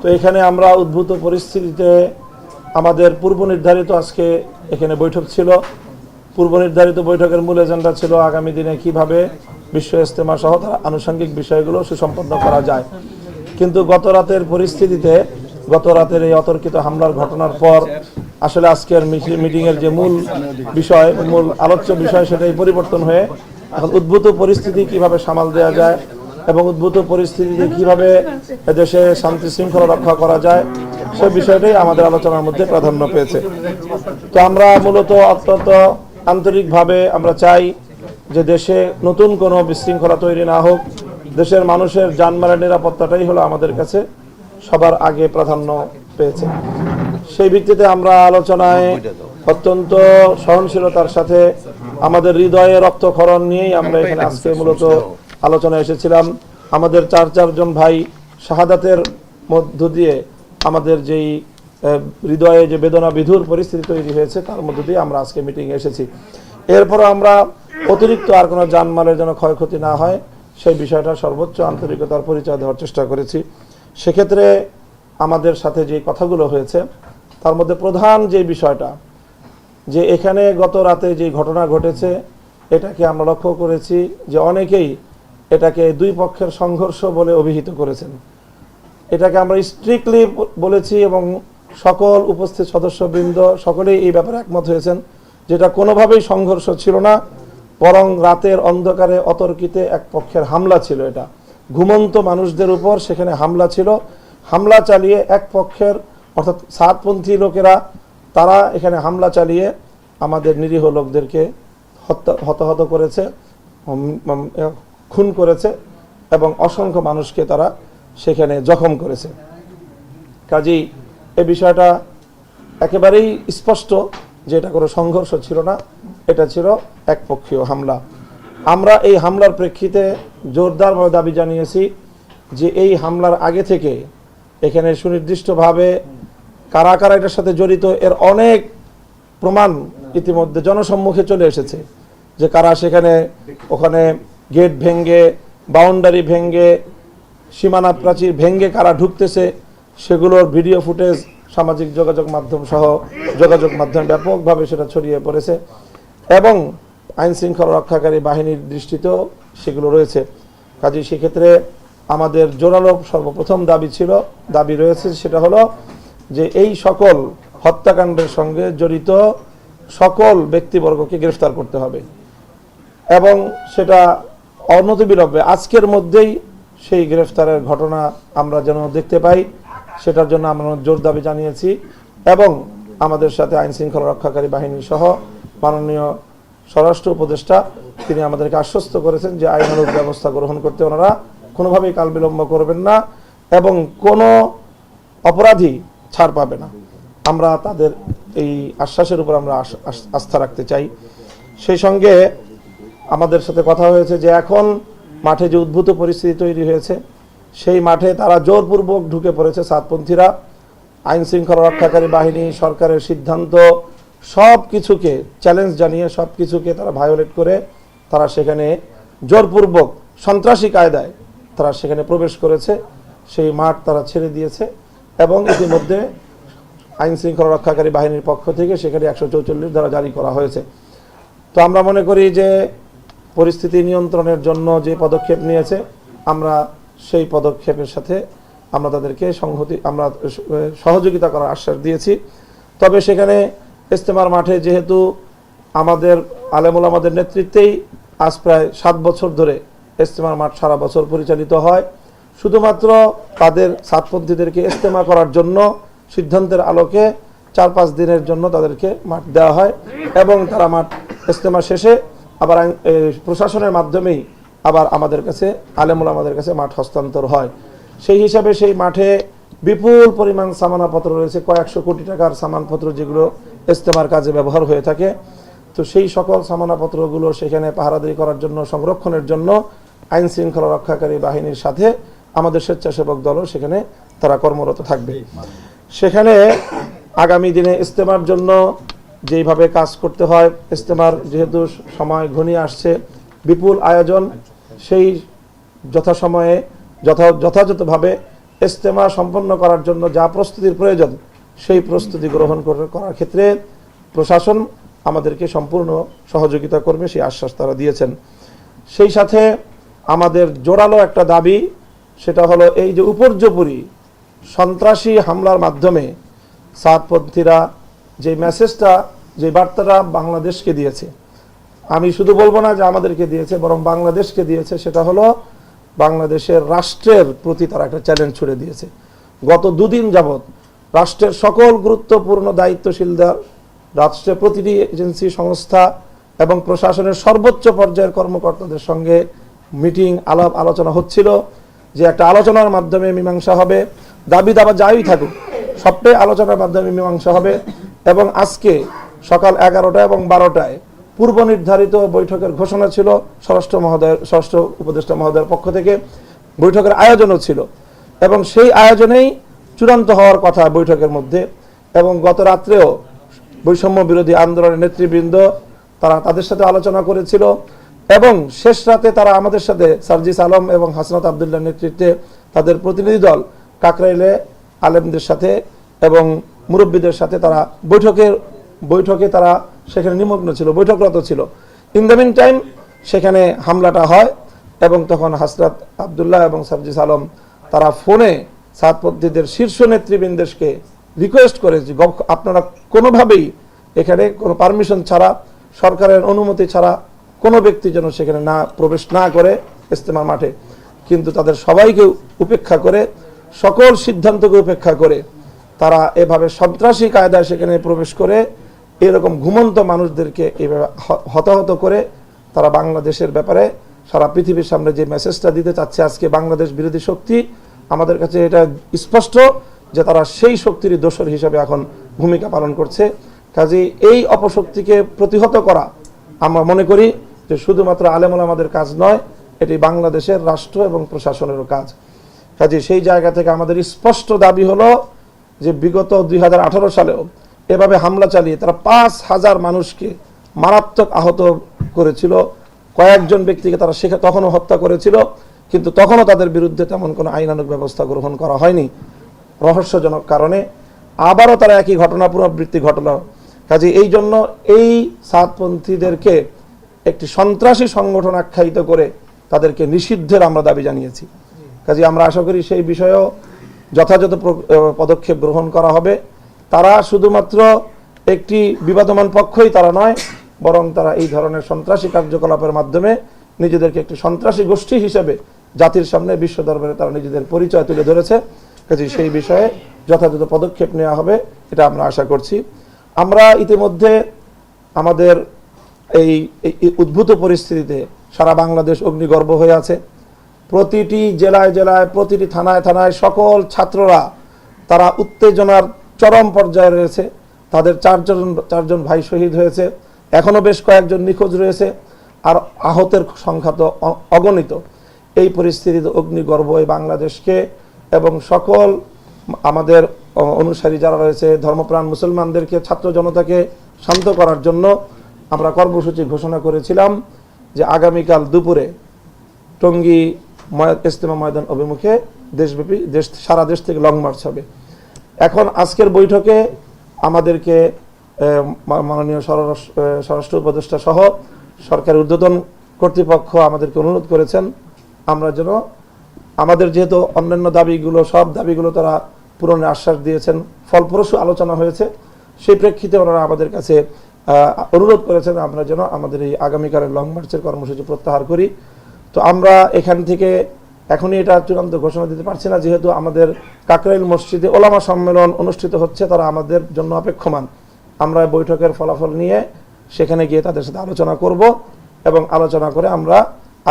তো এখানে আমরা উদ্ভূত পরিস্থিতিতে আমাদের পূর্ব নির্ধারিত আজকে এখানে বৈঠক ছিল। পূর্ব নির্ধারিত বৈঠকের মূল এজেন্ডা ছিল আগামী দিনে কিভাবে বিশ্ব ইজতেমা সহ আনুষঙ্গিক বিষয়গুলো সুসম্পন্ন করা যায়। কিন্তু গত রাতের পরিস্থিতিতে, গত রাতের এই অতর্কিত হামলার ঘটনার পর আসলে আজকের মিটিংয়ের যে মূল বিষয়, মূল আলোচ্য বিষয়, সেটাই পরিবর্তন হয়ে এখন উদ্ভূত পরিস্থিতি কিভাবে সামাল দেওয়া যায় এবং উদ্ভূত পরিস্থিতিতে কিভাবে দেশে শান্তি শৃঙ্খলা রক্ষা করা যায় সে বিষয়টাই আমাদের আলোচনার মধ্যে প্রাধান্য পেয়েছে। তো আমরা মূলত অত্যন্ত আন্তরিকভাবে আমরা চাই যে দেশে নতুন কোনো বিশৃঙ্খলা তৈরি না হোক। দেশের মানুষের জানমালের নিরাপত্তাটাই হলো আমাদের কাছে সবার আগে প্রাধান্য পেয়েছে। সেই ভিত্তিতে আমরা আলোচনায় অত্যন্ত সহনশীলতার সাথে আমাদের হৃদয়ে রক্তক্ষরণ নিয়েই আমরা এখানে আজকে মূলত আলোচনায় এসেছিলাম। আমাদের চারজন ভাই শাহাদাতের মধ্য দিয়ে আমাদের যেই হৃদয়ে যে বেদনা বিধুর পরিস্থিতি তৈরি হয়েছে তার মধ্য দিয়ে আমরা আজকে মিটিংয়ে এসেছি। এরপরও আমরা অতিরিক্ত আর কোনো জানমালের যেন ক্ষয়ক্ষতি না হয় সেই বিষয়টা সর্বোচ্চ আন্তরিকতার পরিচয় দেওয়ার চেষ্টা করেছি। সেক্ষেত্রে আমাদের সাথে যে কথাগুলো হয়েছে তার মধ্যে প্রধান যে বিষয়টা, যে এখানে গত রাতে যে ঘটনা ঘটেছে এটাকে আমরা লক্ষ্য করেছি যে অনেকেই এটাকে দুই পক্ষের সংঘর্ষ বলে অভিহিত করেছেন। এটাকে আমরা স্ট্রিক্টলি বলেছি এবং সকল উপস্থিত সদস্যবৃন্দ সকলেই এই ব্যাপারে একমত হয়েছেন, যেটা কোনোভাবেই সংঘর্ষ ছিল না, বরং রাতের অন্ধকারে অতর্কিতে এক পক্ষের হামলা ছিল। এটা ঘুমন্ত মানুষদের উপর সেখানে হামলা ছিল। হামলা চালিয়ে এক পক্ষের অর্থাৎ সাতপন্থী লোকেরা তারা এখানে হামলা চালিয়ে আমাদের নিরীহ লোকদেরকে হতাহত করেছে, খুন করেছে এবং অসংখ্য মানুষকে তারা সেখানে জখম করেছে। কাজেই এই বিষয়টা একেবারেই স্পষ্ট যে এটা কোনো সংঘর্ষ ছিল না, এটা ছিল একপক্ষীয় হামলা। আমরা এই হামলার প্রেক্ষিতে জোরদারভাবে দাবি জানিয়েছি যে এই হামলার আগে থেকে এখানে সুনির্দিষ্টভাবে কারা কারা এটার সাথে জড়িত এর অনেক প্রমাণ ইতিমধ্যে জনসম্মুখে চলে এসেছে, যে কারা সেখানে ওখানে গেট ভেঙ্গে, বাউন্ডারি ভেঙ্গে, সীমানা প্রাচীর ভেঙ্গে কারা ঢুকতেছে সেগুলোর ভিডিও ফুটেজ সামাজিক যোগাযোগ মাধ্যম সহ যোগাযোগ মাধ্যমে ব্যাপকভাবে সেটা ছড়িয়ে পড়েছে এবং আইন শৃঙ্খলা রক্ষাকারী বাহিনীর দৃষ্টিতেও সেগুলো রয়েছে। কাজেই সেক্ষেত্রে আমাদের জোরালো সর্বপ্রথম দাবি রয়েছে, সেটা হলো যে এই সকল হত্যাকাণ্ডের সঙ্গে জড়িত সকল ব্যক্তিবর্গকে গ্রেফতার করতে হবে এবং সেটা অনতিবিলম্বে আজকের মধ্যেই সেই গ্রেফতারের ঘটনা আমরা যেন দেখতে পাই, সেটার জন্য আমরা জোর দাবি জানিয়েছি। এবং আমাদের সাথে আইন শৃঙ্খলা রক্ষাকারী বাহিনী সহ মাননীয় স্বরাষ্ট্র উপদেষ্টা তিনি আমাদেরকে আশ্বস্ত করেছেন যে আইনানুগ ব্যবস্থা গ্রহণ করতে ওনারা কোনোভাবেই কাল বিলম্ব করবেন না এবং কোনো অপরাধী ছাড় পাবে না। আমরা তাদের এই আশ্বাসের উপর আমরা আস্থা রাখতে চাই। সেই সঙ্গে আমাদের সাথে কথা হয়েছে যে এখন মাঠে যে উদ্ভূত পরিস্থিতি তৈরি হয়েছে সেই মাঠে তারা জোরপূর্বক ঢুকে পড়েছে সাতপন্থীরা। আইন শৃঙ্খলা রক্ষাকারী বাহিনী সরকারের সিদ্ধান্ত সব কিছুকে চ্যালেঞ্জ জানিয়ে সব কিছুকে তারা ভায়োলেট করে তারা সেখানে জোরপূর্বক সন্ত্রাসী কায়দায় তারা সেখানে প্রবেশ করেছে। সেই মাঠ তারা ছেড়ে দিয়েছে এবং ইতিমধ্যে আইন শৃঙ্খলা রক্ষাকারী বাহিনীর পক্ষ থেকে সেখানে 144 ধারা জারি করা হয়েছে। তো আমরা মনে করি যে পরিস্থিতি নিয়ন্ত্রণের জন্য যে পদক্ষেপ নিয়েছে আমরা সেই পদক্ষেপের সাথে আমরা তাদেরকে সহযোগিতা করার আশ্বাস দিয়েছি। তবে সেখানে ইজতেমার মাঠে যেহেতু আমাদের আলেমুল আমাদের নেতৃত্বেই আজ প্রায় 7 বছর ধরে ইজতেমার মাঠ সারা বছর পরিচালিত হয়, শুধুমাত্র তাদের সাতপন্থীদেরকে ইজতেমা করার জন্য সিদ্ধান্তের আলোকে 4-5 দিনের জন্য তাদেরকে মাঠ দেওয়া হয় এবং তারা মাঠ ইজতেমা শেষে আবার প্রশাসনের মাধ্যমেই আবার আমাদের কাছে আলেমুল আমাদের কাছে মাঠ হস্তান্তর হয়। সেই হিসাবে সেই মাঠে বিপুল পরিমাণ সামানাপত্র রয়েছে, কয়েকশো কোটি টাকার সামানপত্র যেগুলো ইজতেমার কাজে ব্যবহার হয়ে থাকে। তো সেই সকল সামানাপত্রগুলো সেখানে পাহারাদারি করার জন্য, সংরক্ষণের জন্য আইন শৃঙ্খলা রক্ষাকারী বাহিনীর সাথে আমাদের স্বেচ্ছাসেবক দলও সেখানে তারা কর্মরত থাকবে। সেখানে আগামী দিনে ইজতেমার জন্য যেইভাবে কাজ করতে হয়, ইজতেমার যেহেতু সময় ঘনিয়ে আসছে, বিপুল আয়োজন, সেই যথাসময়ে যথাযথভাবে ইজতেমা সম্পন্ন করার জন্য যা প্রস্তুতির প্রয়োজন সেই প্রস্তুতি গ্রহণ করার ক্ষেত্রে প্রশাসন আমাদেরকে সম্পূর্ণ সহযোগিতা করবে, সেই আশ্বাস তারা দিয়েছেন। সেই সাথে আমাদের জোরালো একটা দাবি, সেটা হলো এই যে উপর্যুপরি সন্ত্রাসী হামলার মাধ্যমে সাদপন্থীরা যে মেসেজটা, যে বার্তাটা বাংলাদেশকে দিয়েছে, আমি শুধু বলবো না যে আমাদেরকে দিয়েছে, বরং বাংলাদেশকে দিয়েছে, সেটা হলো বাংলাদেশের রাষ্ট্রের প্রতি তারা একটা চ্যালেঞ্জ ছুড়ে দিয়েছে। গত দুদিন যাবৎ রাষ্ট্রের সকল গুরুত্বপূর্ণ দায়িত্বশীলদের, রাষ্ট্রের প্রতিটি এজেন্সি সংস্থা এবং প্রশাসনের সর্বোচ্চ পর্যায়ের কর্মকর্তাদের সঙ্গে মিটিং, আলাপ আলোচনা হচ্ছিল যে একটা আলোচনার মাধ্যমে মীমাংসা হবে। দাবি দাবা যাই থাকুক, সবটাই আলোচনার মাধ্যমে মীমাংসা হবে। এবং আজকে সকাল 11টা এবং 12টায় পূর্ব নির্ধারিত বৈঠকের ঘোষণা ছিল, স্বরাষ্ট্র উপদেষ্টা মহোদয়ের পক্ষ থেকে বৈঠকের আয়োজনও ছিল, এবং সেই আয়োজনেই চূড়ান্ত হওয়ার কথা বৈঠকের মধ্যে। এবং গত রাত্রেও বৈষম্য বিরোধী আন্দোলনের নেতৃবৃন্দ তারা তাদের সাথে আলোচনা করেছিল, এবং শেষ রাতে তারা আমাদের সাথে সার্জিস আলম এবং হাসনাত আবদুল্লাহর নেতৃত্বে তাদের প্রতিনিধি দল কাকরাইলে আলেমদের সাথে এবং মুরব্বীদের সাথে তারা বৈঠকে তারা সেখানে নিমগ্ন ছিল, বৈঠকরত ছিল। ইন দ্য মিন টাইম সেখানে হামলাটা হয়, এবং তখন হাসনাত আবদুল্লাহ এবং সার্জিস আলম তারা ফোনে সাদপন্থীদের শীর্ষ নেতৃবৃন্দকে রিকোয়েস্ট করে যে আপনারা কোনোভাবেই এখানে কোনো পারমিশন ছাড়া, সরকারের অনুমতি ছাড়া কোনো ব্যক্তি যেন সেখানে প্রবেশ না করে ইজতেমার মাঠে। কিন্তু তাদের সবাইকে উপেক্ষা করে, সকল সিদ্ধান্তকে উপেক্ষা করে তারা এভাবে সন্ত্রাসী কায়দায় সেখানে প্রবেশ করে এরকম ঘুমন্ত মানুষদেরকে এইভাবে হতাহত করে তারা বাংলাদেশের ব্যাপারে সারা পৃথিবীর সামনে যে মেসেজটা দিতে চাচ্ছে আজকে বাংলাদেশ বিরোধী শক্তি, আমাদের কাছে এটা স্পষ্ট যে তারা সেই শক্তির দোসর হিসাবে এখন ভূমিকা পালন করছে। কাজেই এই অপশক্তিকে প্রতিহত করা আমরা মনে করি যে শুধুমাত্র আলেম ওলামাদের কাজ নয়, এটি বাংলাদেশের রাষ্ট্র এবং প্রশাসনেরও কাজ। কাজেই সেই জায়গা থেকে আমাদের স্পষ্ট দাবি হলো যে বিগত 2018 সালেও এভাবে হামলা চালিয়ে তারা 5,000 মানুষকে মারাত্মক আহত করেছিল, কয়েকজন ব্যক্তিকে তারা তখনও হত্যা করেছিল, কিন্তু তখনও তাদের বিরুদ্ধে তেমন কোনো আইনানুগ ব্যবস্থা গ্রহণ করা হয়নি রহস্যজনক কারণে। আবারও তারা একই ঘটনা পুনরাবৃত্তি ঘটনা। কাজে এই জন্য এই সাদপন্থীদেরকে একটি সন্ত্রাসী সংগঠন আখ্যায়িত করে তাদেরকে নিষিদ্ধের আমরা দাবি জানিয়েছি। কাজে আমরা আশা করি সেই বিষয়েও যথাযথ পদক্ষেপ গ্রহণ করা হবে। তারা শুধুমাত্র একটি বিবাদমান পক্ষই তারা নয়, বরং তারা এই ধরনের সন্ত্রাসী কার্যকলাপের মাধ্যমে নিজেদেরকে একটি সন্ত্রাসী গোষ্ঠী হিসেবে জাতির সামনে, বিশ্ব দরবারে তারা নিজেদের পরিচয় তুলে ধরেছে। কাজে সেই বিষয়ে যথাযথ পদক্ষেপ নেওয়া হবে, এটা আমরা আশা করছি। আমরা ইতিমধ্যে আমাদের এই উদ্ভূত পরিস্থিতিতে সারা বাংলাদেশ অগ্নিগর্ভ হয়ে আছে। প্রতিটি জেলায় জেলায়, প্রতিটি থানায় থানায় সকল ছাত্ররা তারা উত্তেজনার চরম পর্যায়ে রয়েছে। তাদের চারজন ভাই শহীদ হয়েছে, এখনো বেশ কয়েকজন নিখোঁজ রয়েছে, আর আহতের সংখ্যা তো অগণিত। এই পরিস্থিতিতে অগ্নিগর্ভ এই বাংলাদেশকে এবং সকল আমাদের অনুসারী যারা রয়েছে, ধর্মপ্রাণ মুসলমানদেরকে, ছাত্র জনতাকে শান্ত করার জন্য আমরা কর্মসূচি ঘোষণা করেছিলাম যে আগামীকাল দুপুরে টঙ্গী ইজতেমা ময়দান অভিমুখে দেশব্যাপী সারা দেশ থেকে লং মার্চ হবে। এখন আজকের বৈঠকে আমাদেরকে মাননীয় স্বরাষ্ট্র উপদেষ্টা সহ সরকারের ঊর্ধ্বতন কর্তৃপক্ষ আমাদেরকে অনুরোধ করেছেন আমরা যেন আমাদের, যেহেতু অন্যান্য দাবিগুলো, সব দাবিগুলো তারা পূরণের আশ্বাস দিয়েছেন, ফলপ্রসূ আলোচনা হয়েছে, সেই প্রেক্ষিতে ওনারা আমাদের কাছে অনুরোধ করেছেন আমরা যেন আমাদের এই আগামীকালের লং মার্চের কর্মসূচি প্রত্যাহার করি। তো আমরা এখান থেকে এখনই এটা চূড়ান্ত ঘোষণা দিতে পারছি না, যেহেতু আমাদের কাকরাইল মসজিদে ওলামা সম্মেলন অনুষ্ঠিত হচ্ছে, তারা আমাদের জন্য অপেক্ষমান। আমরা বৈঠকের ফলাফল নিয়ে সেখানে গিয়ে তাদের সাথে আলোচনা করব, এবং আলোচনা করে আমরা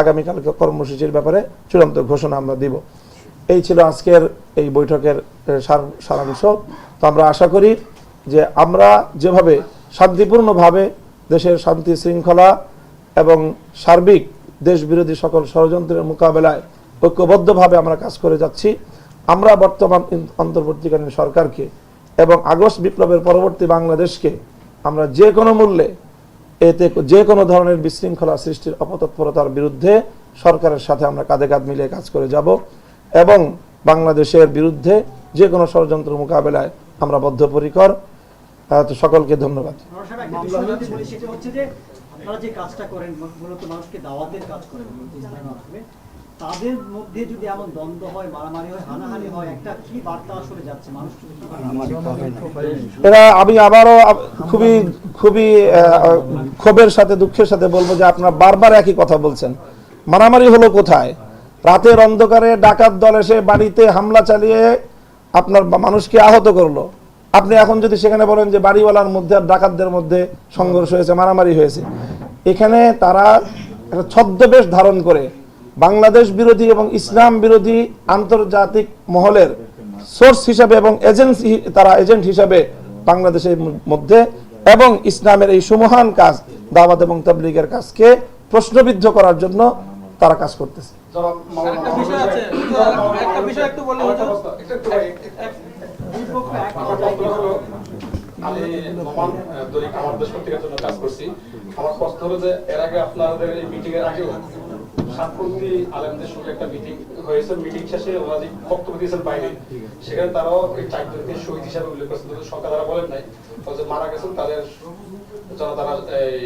আগামীকালকে কর্মসূচির ব্যাপারে চূড়ান্ত ঘোষণা আমরা দিব। এই ছিল আজকের এই বৈঠকের সারাংশ। তো আমরা আশা করি যে আমরা যেভাবে শান্তিপূর্ণভাবে দেশের শান্তি শৃঙ্খলা এবং সার্বিক দেশ বিরোধী সকল ষড়যন্ত্রের মোকাবেলায় ঐক্যবদ্ধভাবে আমরা কাজ করে যাচ্ছি, আমরা বর্তমান অন্তর্বর্তীকালীন সরকারকে এবং আগস্ট বিপ্লবের পরবর্তী বাংলাদেশকে আমরা যে কোনো মূল্যে এতে যে কোনো ধরনের বিশৃঙ্খলা সৃষ্টির অপতৎপরতার বিরুদ্ধে সরকারের সাথে আমরা কাঁধে কাঁধ মিলিয়ে কাজ করে যাব, এবং বাংলাদেশের বিরুদ্ধে যে কোনো ষড়যন্ত্র মোকাবেলায় আমরা বদ্ধপরিকর। তো সকলকে ধন্যবাদ। সেটা হচ্ছে যে আপনারা যে কাজটা করেন মূলত মানুষকে দাওয়াতের কাজ করেন ইসলামের মাধ্যমে, তাদের মধ্যে যদি এমন দ্বন্দ্ব হয়, মারামারি হয়, হানাহানি হয়, একটা কি বার্তা আসলে যাচ্ছে মানুষ? এরা আমি আবারও খুবই খুবই ক্ষোভের সাথে দুঃখের সাথে বলবো যে আপনারা বারবার একই কথা বলছেন। মারামারি হলো কোথায়? রাতের অন্ধকারে ডাকাত দল এসে বাড়িতে হামলা চালিয়ে আপনার মানুষকে আহত করলো। আপনি এখন যদি সেখানে বলেন যে বাড়িওয়ালার মধ্যে আর ডাকাতদের মধ্যে সংঘর্ষ হয়েছে, মারামারি হয়েছে, এখানে তারা একটা ছদ্মবেশ ধারণ করে বাংলাদেশ বিরোধী এবং ইসলাম বিরোধী আন্তর্জাতিক মহলের সোর্স হিসাবে এবং এজেন্সি, তারা এজেন্ট হিসাবে বাংলাদেশের মধ্যে এবং ইসলামের এই সুমহান কাজ দাওয়াত এবং তাবলীগের কাজকে প্রশ্নবিদ্ধ করার জন্য তারা কাজ করতেছে। আমি নোমান দৈনিক আমার দেশ পত্রিকার জন্য কাজ করছি। আমার প্রশ্ন হলো যে এর আগে আপনাদের এই মিটিং এর আগেও সাতপন্থী আলেমদের সঙ্গে একটা মিটিং হয়েছে, মিটিং শেষে ওরা যে বক্তব্য দিয়েছেন বাইরে, সেখানে তারাও এই চারজনকে শহীদ হিসাবে উল্লেখ করেছেন। সরকার তারা বলেন নাই যে মারা গেছেন তাদের যারা তারা এই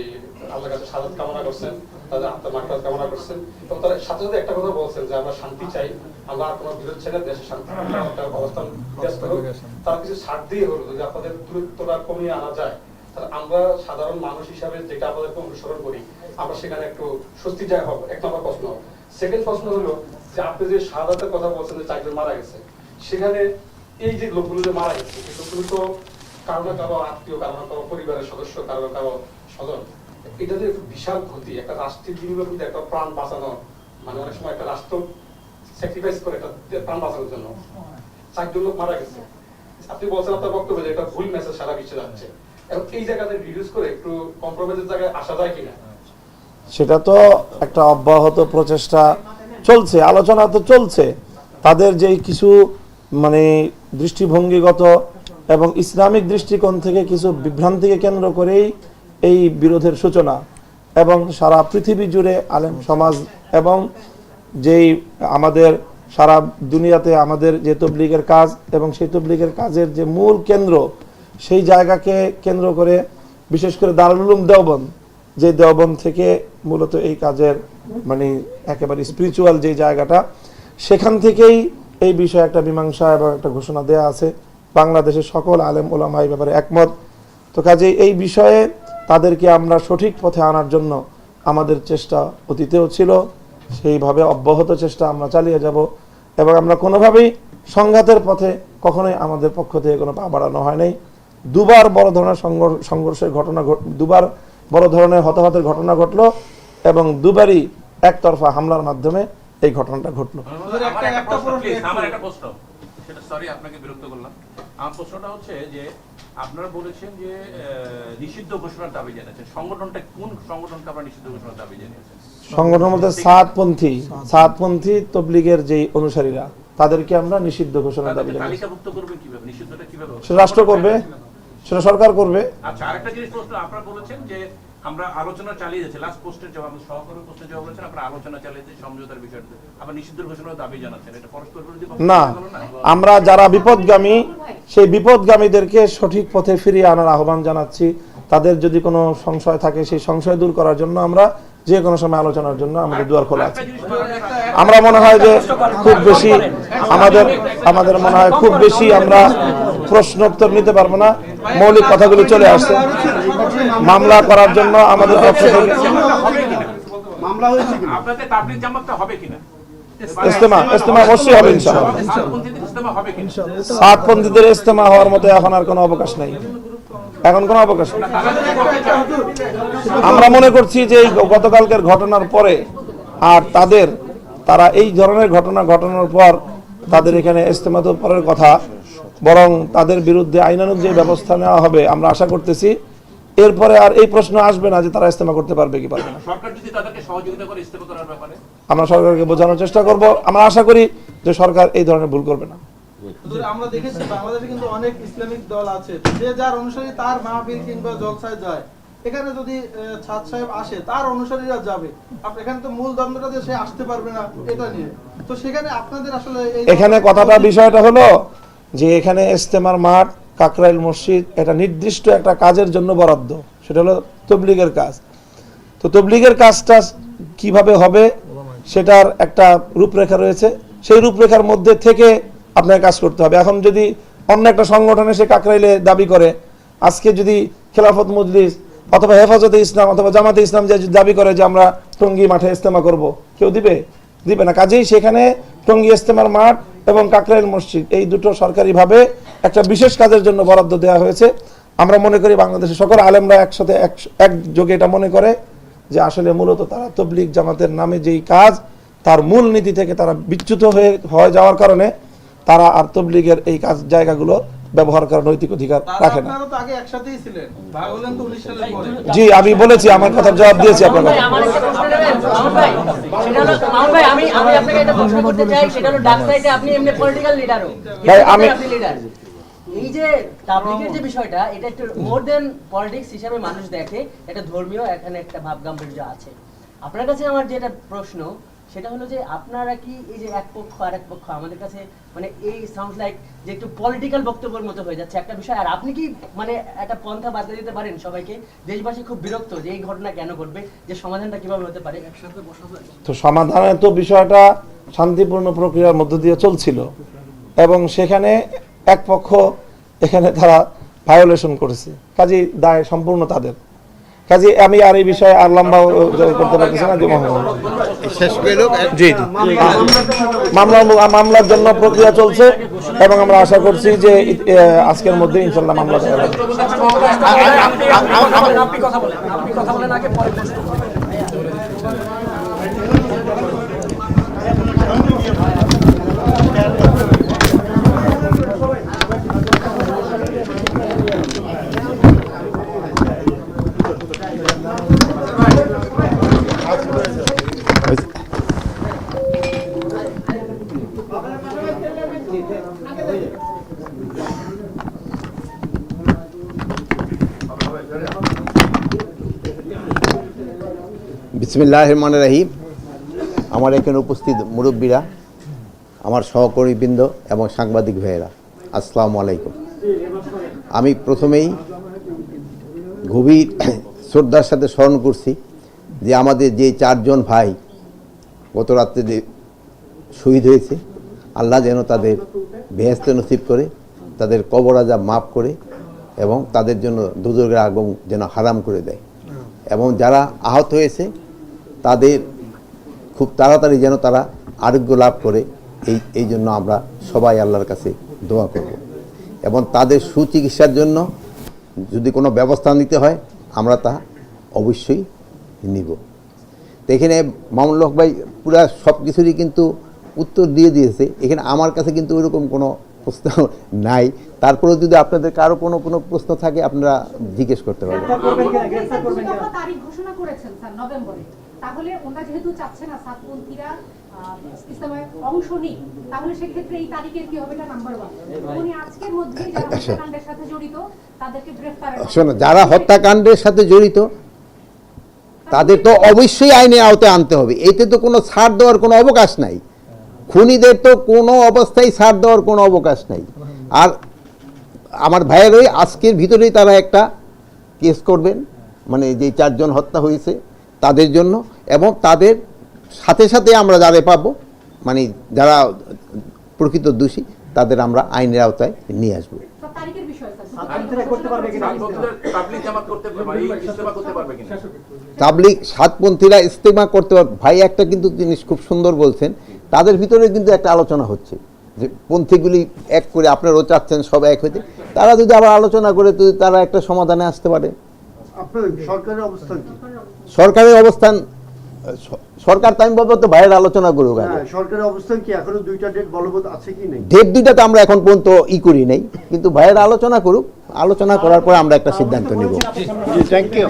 আল্লাহর কাছে শাহাদাত কামনা করছেন, তাদের আত্মার মাগফিরাত কামনা করছেন এবং তারা সাথে সাথে একটা কথা বলছেন যে আমরা শান্তি চাই, আমরা আর কোনো বিরোধ চাই না, দেশে শান্তি একটা অবস্থান বিরাজ করুক। তারা কিছু ছাড় দিয়ে হলো যদি আপনাদের দূরত্বটা কমিয়ে আনা যায়, তাহলে আমরা সাধারণ মানুষ হিসাবে যেটা আমাদেরকে অনুসরণ করি আমরা সেখানে একটু স্বস্তি যায় হবো। এক নম্বর প্রশ্ন। সেকেন্ড প্রশ্ন হলো যে আপনি যে শাহাদাতের কথা বলছেন যে চারজন মারা গেছে, সেখানে এই যে লোকগুলো যে মারা গেছে এই লোকগুলো তো কারো না কারো আত্মীয়, কারো না কারো পরিবারের সদস্য, কারো না কারো স্বজন। এটা যে বিশাল ক্ষতি, একটা রাষ্ট্রের বিনিময়ে কিন্তু একটা প্রাণ বাঁচানো, মানে অনেক সময় একটা রাষ্ট্র স্যাক্রিফাইস করে একটা প্রাণ বাঁচানোর জন্য। চারজন লোক মারা গেছে, আপনি বলছেন আপনার বক্তব্য যে একটা ভুল মেসেজ সারা বিশ্বে যাচ্ছে, এবং এই জায়গাতে রিডিউস করে একটু কম্প্রোমাইজের জায়গায় আসা যায় কিনা? সেটা তো একটা অব্যাহত প্রচেষ্টা চলছে, আলোচনা তো চলছে। তাদের যে কিছু মানে দৃষ্টিভঙ্গিগত এবং ইসলামিক দৃষ্টিকোণ থেকে কিছু বিভ্রান্তিকে কেন্দ্র করেই এই বিরোধের সূচনা, এবং সারা পৃথিবী জুড়ে আলেম সমাজ এবং যেই আমাদের সারা দুনিয়াতে আমাদের যে তবলিগের কাজ এবং সেই তবলিগের কাজের যে মূল কেন্দ্র, সেই জায়গাকে কেন্দ্র করে বিশেষ করে দারুল উলুম দেওবন্দ, যে দেওবন্দ থেকে মূলত এই কাজের মানে একেবারে স্পিরিচুয়াল যে জায়গাটা, সেখান থেকেই এই বিষয়ে একটা মীমাংসা এবং একটা ঘোষণা দেয়া আছে। বাংলাদেশের সকল আলেম ওলামা এই ব্যাপারে একমত। তো কাজেই এই বিষয়ে তাদেরকে আমরা সঠিক পথে আনার জন্য আমাদের চেষ্টা অতীতেও ছিল, সেইভাবে অব্যাহত চেষ্টা আমরা চালিয়ে যাব, এবং আমরা কোনোভাবেই সংঘাতের পথে কখনোই আমাদের পক্ষ থেকে কোনো পা বাড়ানো হয় নাই। দুবার বড় ধরনের সংঘর্ষের ঘটনা, দুবার বড় ধরনের হতাহতের ঘটনা ঘটলো এবং দুবারই একতরফা হামলার মাধ্যমে এই ঘটনাটা ঘটলো। আমার একটা প্রশ্ন, সেটা সরি আপনাকে বিরক্ত করলাম। আমার প্রশ্নটা হচ্ছে যে আপনারা বলেছেন যে নিষিদ্ধ ঘোষণার দাবি জানিয়েছেন, সংগঠনটা কোন সংগঠনকে আপনারা নিষিদ্ধ ঘোষণার দাবি জানিয়েছেন? সংগঠনের মধ্যে সাতপন্থী তবলিগের যে অনুসারীরা, তাদেরকে আমরা নিষিদ্ধ ঘোষণার দাবি জানিয়েছি। তালিকাভুক্ত করবেন কিভাবে? নিষিদ্ধটা কিভাবে? সেটা রাষ্ট্র করবে, সেটা সরকার করবে। আচ্ছা, আরেকটা জিনিস প্রশ্ন, আপনারা বলেছেন যে আমরা আলোচনা চালিয়ে যাচ্ছি, লাস্ট পোস্টের জবাব, সহকর্মী পোস্টের জবাব বলেছেন আপনারা আলোচনা চালিয়ে যাচ্ছি সমঝোতার বিষয়টা, আবার নিষিদ্ধ ঘোষণার দাবি জানাচ্ছেন, এটা পরস্পর বিরোধী? না, আমরা যারা বিপদগামী সেই বিপদগামীদেরকে সঠিক পথে ফিরিয়ে আনার আহ্বান জানাচ্ছি। তাদের যদি কোনো সংশয় থাকে সেই সংশয় দূর করার জন্য আমরা যে কোনো সময় আলোচনার জন্য আমাদের দুয়ার খোলা আছে। আমরা মনে হয় যে খুব বেশি আমাদের মনে হয় খুব বেশি আমরা প্রশ্ন উত্তর নিতে পারবো না, মৌলিক কথাগুলো চলে আসছে। মামলা করার জন্য আমাদের পক্ষ থেকে ইজতেমা অবশ্যই হবে ইনশাআল্লাহ। সাতপন্থীদের ইজতেমা হওয়ার মতো এখন আর কোনো অবকাশ নাই, এখন কোনো অবকাশ নেই। আমরা মনে করছি যে এই গতকালকের ঘটনার পরে আর তারা এই ধরনের ঘটনা ঘটানোর পর তাদের এখানে ইজতেমা তো পরের কথা, বরং তাদের বিরুদ্ধে আইনানুগ যে ব্যবস্থা নেওয়া হবে আমরা আশা করতেছি। এরপরে আর এই প্রশ্ন আসবে না যে তারা ইজতেমা করতে পারবে কি পারবে না। সরকার যদি তাদেরকে সহযোগিতা করে ইজতেমা করার ব্যাপারে আমরা সরকারকে বোঝানোর চেষ্টা করব। আমরা আশা করি যে সরকার এই ধরনের ভুল করবে না। আমরা দেখেছি বাংলাদেশে কিন্তু অনেক ইসলামিক দল আছে, যে যার অনুসারী তার মাহফিল কিংবা জলসায় যায়, এখানে যদি ছাদ সাহেব আসে তার অনুসারীরা যাবে, আপনি এখানে তো মূল দ্বন্দ্বটা যে সে আসতে পারবে না এটা নিয়ে, তো সেখানে আপনাদের আসলে এখানে কথাটা বিষয়টা হলো যে এখানে ইজতেমার মাঠ কাকরাইল মসজিদ এটা নির্দিষ্ট একটা কাজের জন্য বরাদ্দ, সেটা হলো তবলিগের কাজ। তো তবলিগের কাজটা কিভাবে হবে সেটার একটা রূপরেখা রয়েছে, সেই রূপরেখার মধ্যে থেকে আপনাকে কাজ করতে হবে। এখন যদি অন্য একটা সংগঠন এসে কাকরাইলে দাবি করে, আজকে যদি খেলাফত মজলিস অথবা হেফাজতে ইসলাম অথবা জামাতে ইসলাম যে দাবি করে যে আমরা টঙ্গী মাঠে ইজতেমা করব, কেউ দিবে না। কাজেই সেখানে টঙ্গী ইজতেমার মাঠ এবং কাকরাইল মসজিদ এই দুটো সরকারিভাবে একটা বিশেষ কাজের জন্য বরাদ্দ দেওয়া হয়েছে। আমরা মনে করি বাংলাদেশের সকল আলেমরা একসাথে একযোগে এটা মনে করে যে আসলে মূলত তারা তবলিগ জামাতের নামে যেই কাজ তার মূল নীতি থেকে তারা বিচ্যুত হয়ে যাওয়ার কারণে তারা আর তবলিগের এই কাজ জায়গাগুলো ব্যবহার করার নৈতিক অধিকার রাখে না। আপনারা তো আগে একসাথেই ছিলেন, ভাগ হলেন তো 19 সালের পরে। জি, আমি বলেছি, আমার কথার জবাব দিয়েছি আপনাকে। আমি আপনাকে একটা প্রশ্ন করতে চাই, সেটা হলো ডাক সাইডে আপনি এমনি পলিটিক্যাল লিডারও, ভাই আমি লিডার। এই যে তাবলীগের যে বিষয়টা, এটা একটু মোর দেন পলিটিক্স হিসেবে মানুষ দেখে, একটা ধর্মীয় এখানে একটা ভাব গাম্ভীর্য আছে। আপনার কাছে আমার যেটা প্রশ্ন সেটা হলো যে আপনারা কি এই যে এক পক্ষ আর এক পক্ষ, আমাদের কাছে মানে এই সাউন্ডস লাইক যে একটু পলিটিক্যাল বক্তব্যের মতো হয়ে যাচ্ছে একটা বিষয়, আর আপনি কি মানে একটা পন্থা বাতলে দিতে পারেন সবাইকে? দেশবাসী খুব বিরক্ত যে এই ঘটনা কেন ঘটবে, যে সমাধানটা কিভাবে হতে পারে? তো সমাধানের তো বিষয়টা শান্তিপূর্ণ প্রক্রিয়ার মধ্য দিয়ে চলছিল এবং সেখানে এক পক্ষ এখানে তারা ভায়োলেশন করেছে, কাজেই দায় সম্পূর্ণ তাদের। কাজে আমি আর এই বিষয়ে আর লম্বা করতে পারতেছি না। জি, মামলার জন্য প্রক্রিয়া চলছে এবং আমরা আশা করছি যে আজকের মধ্যে ইনশাল্লাহ মামলা করা হবে। বিসমিল্লাহির রহমানির রহিম। আমার এখানে উপস্থিত মুরব্বীরা, আমার সহকর্মীবৃন্দ এবং সাংবাদিক ভাইয়েরা, আসসালামু আলাইকুম। আমি প্রথমেই গভীর শ্রদ্ধার সাথে স্মরণ করছি যে আমাদের যে 4 জন ভাই গত রাত্রে যে শহীদ হয়েছে, আল্লাহ যেন তাদের বেহেশত নসিব করে, তাদের কবর আযাব মাফ করে এবং তাদের জন্য দুজকের আগুন যেন হারাম করে দেয়, এবং যারা আহত হয়েছে তাদের খুব তাড়াতাড়ি যেন তারা আরোগ্য লাভ করে, এই জন্য আমরা সবাই আল্লাহর কাছে দোয়া করব। এবং তাদের সুচিকিৎসার জন্য যদি কোনো ব্যবস্থা নিতে হয় আমরা তা অবশ্যই নিব। তো এখানে মামুনুল হক ভাই পুরা সব কিছুরই কিন্তু উত্তর দিয়ে দিয়েছে, এখানে আমার কাছে কিন্তু ওইরকম কোনো প্রশ্ন নাই। তারপরেও যদি আপনাদের কারো কোনো প্রশ্ন থাকে আপনারা জিজ্ঞেস করতে পারবেন। তারিখ ঘোষণা করেছেন স্যার নভেম্বরে, তাহলে ওনারা যেহেতু চাচ্ছেন না সাতপন্থীরা ইসলামে অংশ নিক, তাহলে সেক্ষেত্রে এই তারিখের কি হবে? এটা নাম্বার 1। উনি আজকের মধ্যে যারা হত্যাকাণ্ডের সাথে জড়িত তাদেরকে গ্রেফতারের, শোনো, যারা হত্যাকাণ্ডের সাথে জড়িত তাদের তো অবশ্যই আইনের আওতায় আনতে হবে, এতে তো কোনো ছাড় দেওয়ার কোনো অবকাশ নাই। খুনিদের তো কোনো অবস্থায় ছাড় দেওয়ার কোনো অবকাশ নাই। আর আমার ভাইয়েরই আজকের ভিতরেই তারা একটা কেস করবেন, মানে যে 4 জন হত্যা হয়েছে তাদের জন্য, এবং তাদের সাথে সাথে আমরা যারা পাবো, মানে যারা প্রকৃত দোষী তাদের আমরা আইনের আওতায় নিয়ে আসবো। তারিখের বিষয় তাবলীগ সাতপন্থীরা ইস্তেমা করতে পারবে। ভাই একটা কিন্তু জিনিস খুব সুন্দর বলছেন, তাদের ভিতরে কিন্তু একটা আলোচনা হচ্ছে যে পন্থীগুলি এক করে, আপনারাও চাচ্ছেন সব এক হইতে, তারা যদি আবার আলোচনা করে তো তারা একটা সমাধানে আসতে পারে। সরকারের অবস্থান সরকার টাইম বাবদ তো বাইরের আলোচনা করুক। সরকারের অবস্থান কি এখনো 2টা ডেট বলবৎ আছে কি নেই? ডেট 2টাতে আমরা এখন পর্যন্ত করি নাই, কিন্তু বাইরের আলোচনা করুক, আলোচনা করার পর আমরা একটা সিদ্ধান্ত নিব। Thank you.